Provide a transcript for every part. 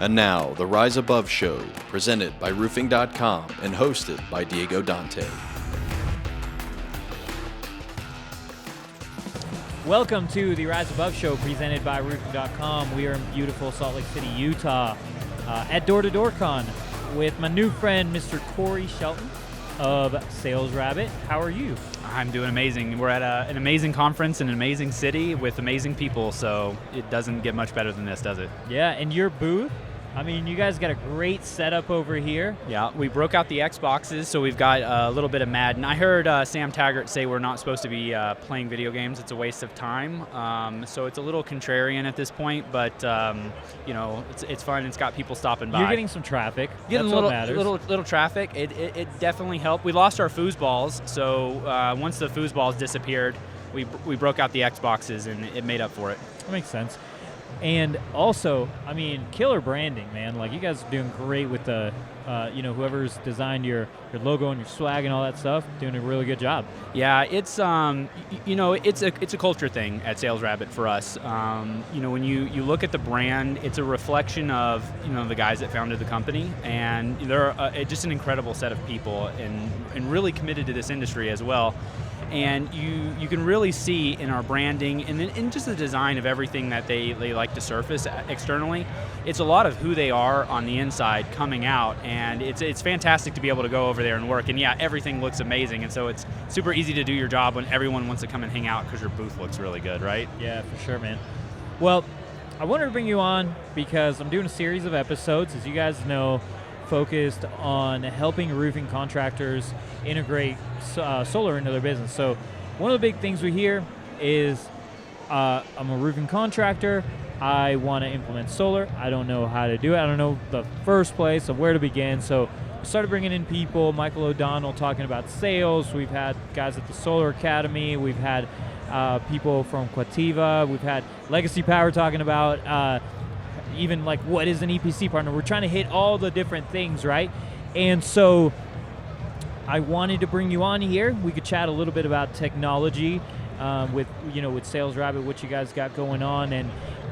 And now, the Rise Above Show, presented by Roofing.com and hosted by Diego Dante. Welcome to the Rise Above Show, presented by Roofing.com. We are in beautiful Salt Lake City, Utah, at Door to Door Con with my new friend, Mr. Cory Shelton of SalesRabbit. How are you? I'm doing amazing. We're at an amazing conference in an amazing city with amazing people, so it doesn't get much better than this, does it? Yeah, and your booth, I mean, you guys got a great setup over here. Yeah, we broke out the Xboxes, so we've got a little bit of Madden. I heard Sam Taggart say we're not supposed to be playing video games. It's a waste of time. So it's a little contrarian at this point, but you know, it's fun. It's got people stopping by. You're getting some traffic. Getting That's what matters. little traffic. It definitely helped. We lost our foosballs, so once the foosballs disappeared, we broke out the Xboxes, and it made up for it. That makes sense. And also, I mean, killer branding, man. Like, you guys are doing great with the, whoever's designed your logo and your swag and all that stuff, doing a really good job. Yeah, it's it's a culture thing at SalesRabbit for us. When you look at the brand, it's a reflection of the guys that founded the company, and they're just an incredible set of people and really committed to this industry as well. And you can really see in our branding and then in just the design of everything that they like to surface externally, it's a lot of who they are on the inside coming out, and it's fantastic to be able to go over there and work. And yeah, everything looks amazing, and so it's super easy to do your job when everyone wants to come and hang out because your booth looks really good, right? Yeah, for sure, man. Well, I wanted to bring you on because I'm doing a series of episodes, as you guys know, focused on helping roofing contractors integrate solar into their business. So one of the big things we hear is, I'm a roofing contractor, I want to implement solar, I don't know how to do it, I don't know the first place of where to begin. So we started bringing in people, Michael O'Donnell talking about sales, we've had guys at the Solar Academy, we've had people from Quativa, we've had Legacy Power talking about even like what is an EPC partner. We're trying to hit all the different things, right? And so I wanted to bring you on here. We could chat a little bit about technology with SalesRabbit, what you guys got going on,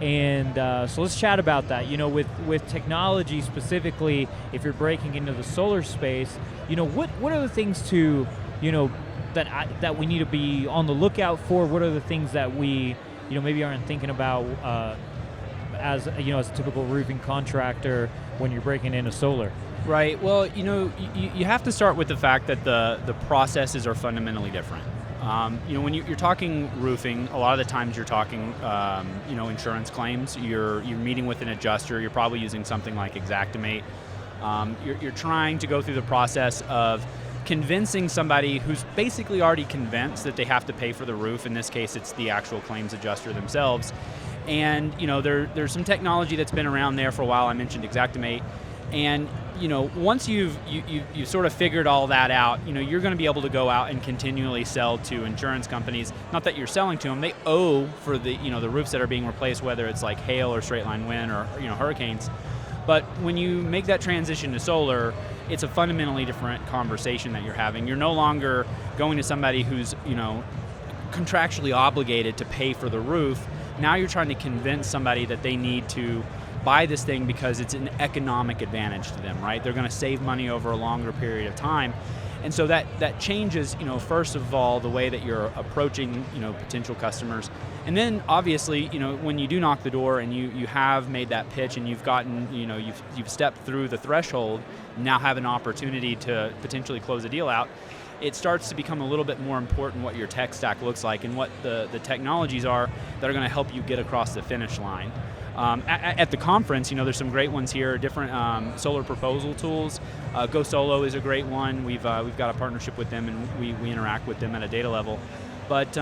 and so let's chat about that. With technology specifically, if you're breaking into the solar space, what are the things to that we need to be on the lookout for? What are the things that we maybe aren't thinking about as a typical roofing contractor when you're breaking into solar? Right. Well, you have to start with the fact that the processes are fundamentally different. When you're talking roofing, a lot of the times you're talking, insurance claims. You're meeting with an adjuster. You're probably using something like Xactimate. You're trying to go through the process of convincing somebody who's basically already convinced that they have to pay for the roof. In this case, it's the actual claims adjuster themselves. And there's some technology that's been around there for a while. I mentioned Xactimate, and once you've sort of figured all that out, you're going to be able to go out and continually sell to insurance companies. Not that you're selling to them; they owe for the the roofs that are being replaced, whether it's like hail or straight line wind or hurricanes. But when you make that transition to solar, it's a fundamentally different conversation that you're having. You're no longer going to somebody who's contractually obligated to pay for the roof. Now you're trying to convince somebody that they need to buy this thing because it's an economic advantage to them, right? They're going to save money over a longer period of time. And so that changes, first of all, the way that you're approaching, potential customers. And then obviously, when you do knock the door and you have made that pitch and you've gotten, you've stepped through the threshold, now have an opportunity to potentially close a deal out, it starts to become a little bit more important what your tech stack looks like and what the technologies are that are going to help you get across the finish line. At the conference, there's some great ones here, different solar proposal tools. Go Solo is a great one. We've got a partnership with them, and we interact with them at a data level. But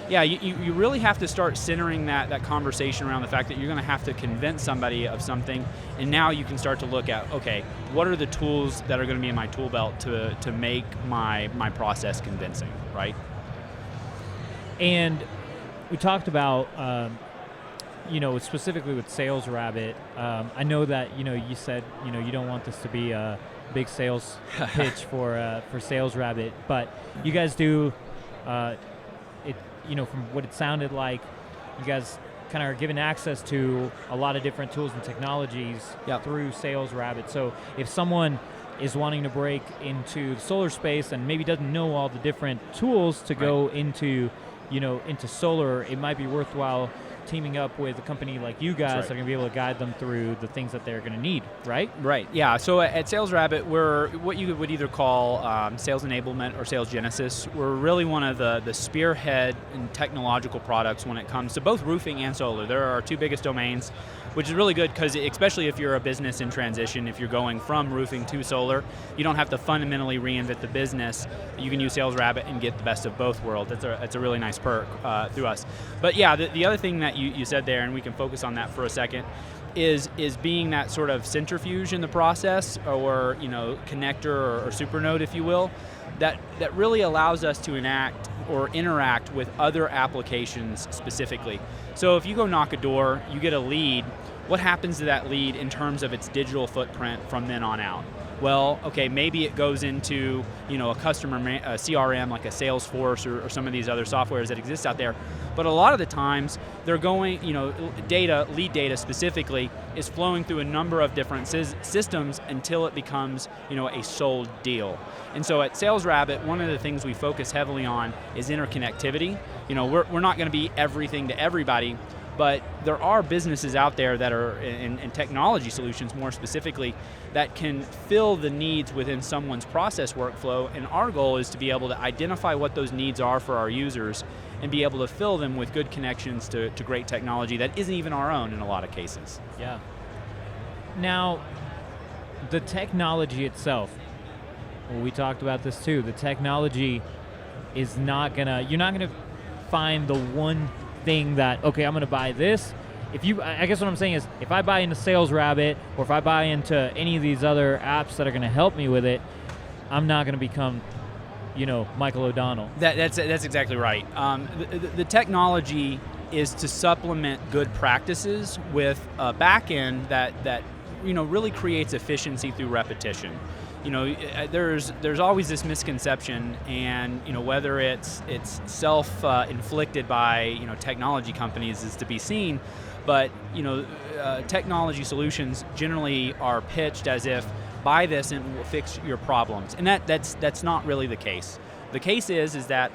you really have to start centering that conversation around the fact that you're going to have to convince somebody of something, and now you can start to look at, okay, what are the tools that are going to be in my tool belt to make my process convincing, right? And we talked about specifically with SalesRabbit. I know that you said you don't want this to be a big sales pitch for SalesRabbit, but you guys do. From what it sounded like, you guys kind of are given access to a lot of different tools and technologies through SalesRabbit. So if someone is wanting to break into the solar space and maybe doesn't know all the different tools to go into, into solar, it might be worthwhile teaming up with a company like you guys that are going to be able to guide them through the things that they're going to need, right? Right, yeah. So at SalesRabbit, we're what you would either call sales enablement or sales genesis. We're really one of the spearhead and technological products when it comes to both roofing and solar. They're our two biggest domains, which is really good because especially if you're a business in transition, if you're going from roofing to solar, you don't have to fundamentally reinvent the business. You can use SalesRabbit and get the best of both worlds. That's a really nice perk through us. But yeah, the other thing that you said there, and we can focus on that for a second, is being that sort of centrifuge in the process, or connector or supernode, if you will, that really allows us to enact or interact with other applications specifically. So if you go knock a door, you get a lead, what happens to that lead in terms of its digital footprint from then on out? Well, okay, maybe it goes into a customer a CRM like a Salesforce or some of these other softwares that exist out there. But a lot of the times they're going, lead data specifically is flowing through a number of different systems until it becomes, a sold deal. And so at SalesRabbit, one of the things we focus heavily on is interconnectivity. We're not going to be everything to everybody, but there are businesses out there that are, in technology solutions more specifically, that can fill the needs within someone's process workflow, and our goal is to be able to identify what those needs are for our users and be able to fill them with good connections to great technology that isn't even our own in a lot of cases. Yeah. Now, the technology itself, well, we talked about this too, the technology is you're not gonna find the one thing that, okay, I'm going to buy this. I guess what I'm saying is, if I buy into SalesRabbit or if I buy into any of these other apps that are going to help me with it, I'm not going to become, Michael O'Donnell. That's exactly right. The technology is to supplement good practices with a back end that really creates efficiency through repetition. There's always this misconception, and whether it's self-inflicted by technology companies is to be seen, but technology solutions generally are pitched as if buy this and it will fix your problems, and that's not really the case. The case is that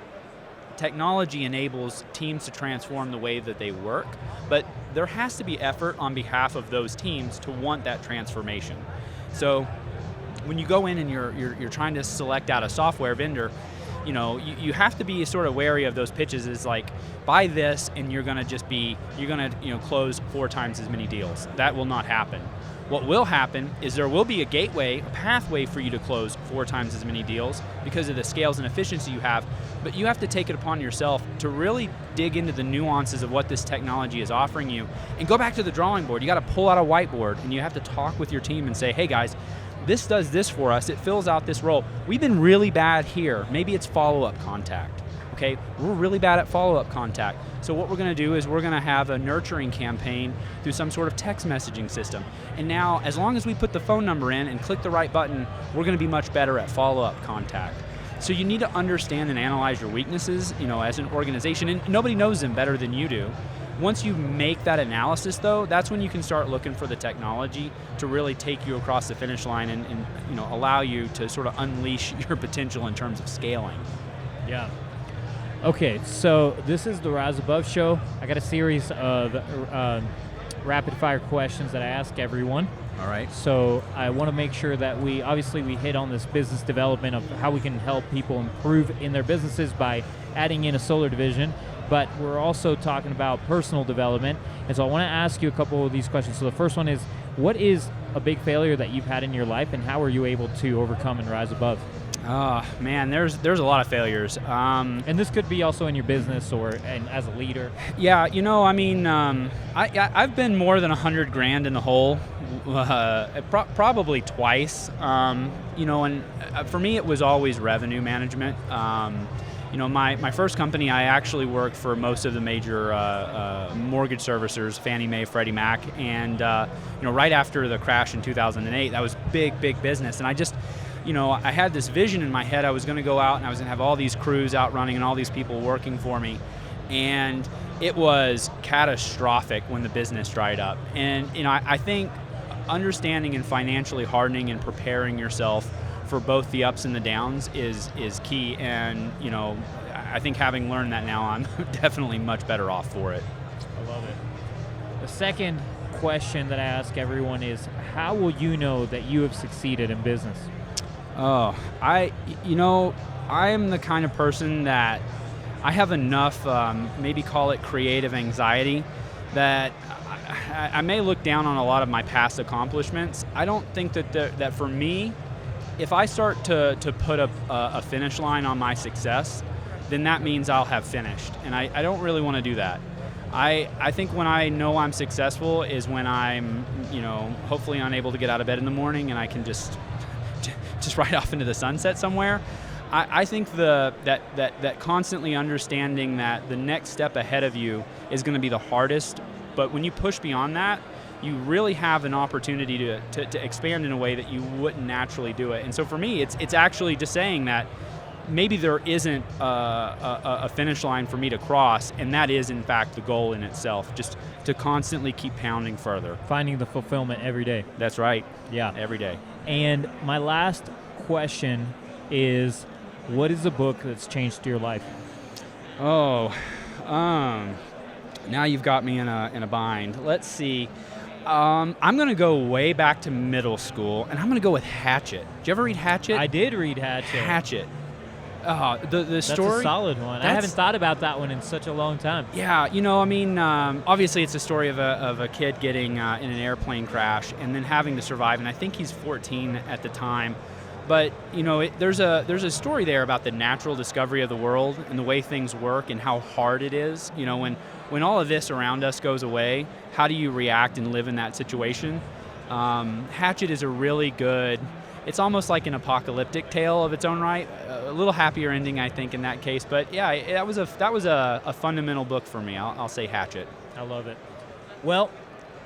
technology enables teams to transform the way that they work, but there has to be effort on behalf of those teams to want that transformation. So when you go in and you're trying to select out a software vendor, you have to be sort of wary of those pitches. Is like, buy this and you're gonna close 4 times as many deals. That will not happen. What will happen is there will be a gateway, a pathway for you to close 4 times as many deals because of the scales and efficiency you have, but you have to take it upon yourself to really dig into the nuances of what this technology is offering you and go back to the drawing board. You got to pull out a whiteboard and you have to talk with your team and say, hey guys, this does this for us, it fills out this role. We've been really bad here. Maybe it's follow-up contact. Okay, we're really bad at follow-up contact. So what we're going to do is we're going to have a nurturing campaign through some sort of text messaging system. And now, as long as we put the phone number in and click the right button, we're going to be much better at follow-up contact. So you need to understand and analyze your weaknesses, as an organization, and nobody knows them better than you do. Once you make that analysis, though, that's when you can start looking for the technology to really take you across the finish line and allow you to sort of unleash your potential in terms of scaling. Yeah. Okay, so this is the Rise Above show. I got a series of rapid-fire questions that I ask everyone. All right. So I want to make sure that we hit on this business development of how we can help people improve in their businesses by adding in a solar division. But we're also talking about personal development. And so I want to ask you a couple of these questions. So the first one is, what is a big failure that you've had in your life, and how were you able to overcome and rise above? Oh, man, there's a lot of failures. And this could be also in your business and as a leader. Yeah, I've been more than $100,000 in the hole, probably twice. And for me, it was always revenue management. My first company, I actually worked for most of the major mortgage servicers, Fannie Mae, Freddie Mac, and right after the crash in 2008, that was big business, and I just, I had this vision in my head. I was going to go out and I was going to have all these crews out running and all these people working for me, and it was catastrophic when the business dried up. And I think understanding and financially hardening and preparing yourself for both the ups and the downs is key. And I think having learned that now, I'm definitely much better off for it. I love it. The second question that I ask everyone is, how will you know that you have succeeded in business? Oh, I am the kind of person that I have enough, maybe call it creative anxiety, that I may look down on a lot of my past accomplishments. I don't think that for me, if I start to put a finish line on my success, then that means I'll have finished. And I don't really want to do that. I think when I know I'm successful is when I'm, hopefully unable to get out of bed in the morning and I can just ride off into the sunset somewhere. I think that constantly understanding that the next step ahead of you is going to be the hardest, but when you push beyond that, you really have an opportunity to expand in a way that you wouldn't naturally do it. And so for me, it's actually just saying that maybe there isn't a finish line for me to cross, and that is in fact the goal in itself, just to constantly keep pounding further. Finding the fulfillment every day. That's right. Yeah. Every day. And my last question is, what is a book that's changed your life? Oh, now you've got me in a bind. Let's see. I'm going to go way back to middle school, and I'm going to go with Hatchet. Did you ever read Hatchet? I did read Hatchet. Hatchet. The That's story. a solid one. I haven't thought about that one in such a long time. Yeah, obviously it's a story of a kid getting in an airplane crash and then having to survive, and I think he's 14 at the time. But there's a story there about the natural discovery of the world and the way things work and how hard it is. When all of this around us goes away, how do you react and live in that situation? Hatchet is a really good. It's almost like an apocalyptic tale of its own right. A little happier ending, I think, in that case. But yeah, that was a fundamental book for me. I'll say Hatchet. I love it. Well,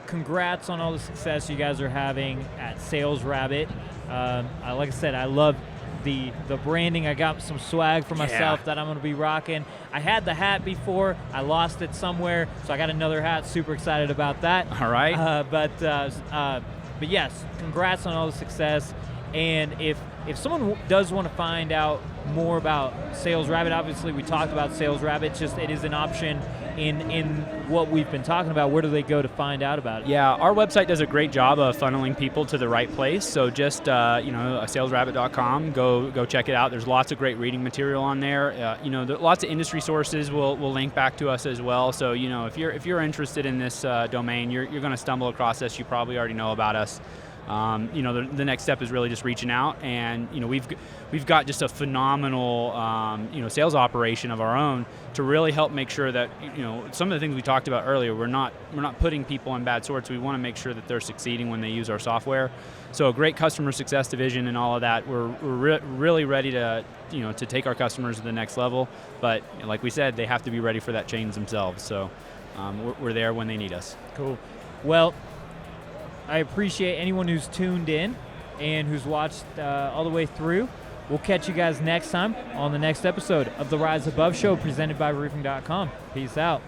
congrats on all the success you guys are having at SalesRabbit. Like I said, I love the branding. I got some swag for myself that I'm going to be rocking. I had the hat before. I lost it somewhere, so I got another hat. Super excited about that. All right. But yes, congrats on all the success. And if someone does want to find out more about SalesRabbit, obviously we talked about SalesRabbit, it is an option in what we've been talking about. Where do they go to find out about it? Yeah, our website does a great job of funneling people to the right place. So just salesrabbit.com, go check it out. There's lots of great reading material on there. Lots of industry sources will link back to us as well. So if you're interested in this domain, you're going to stumble across us. You probably already know about us. The next step is really just reaching out, and we've got just a phenomenal sales operation of our own to really help make sure that some of the things we talked about earlier, we're not putting people in bad sorts. We want to make sure that they're succeeding when they use our software. So a great customer success division and all of that. We're really ready to to take our customers to the next level. But like we said, they have to be ready for that change themselves. So we're there when they need us. Cool. Well, I appreciate anyone who's tuned in and who's watched all the way through. We'll catch you guys next time on the next episode of the Rise Above Show presented by Roofing.com. Peace out.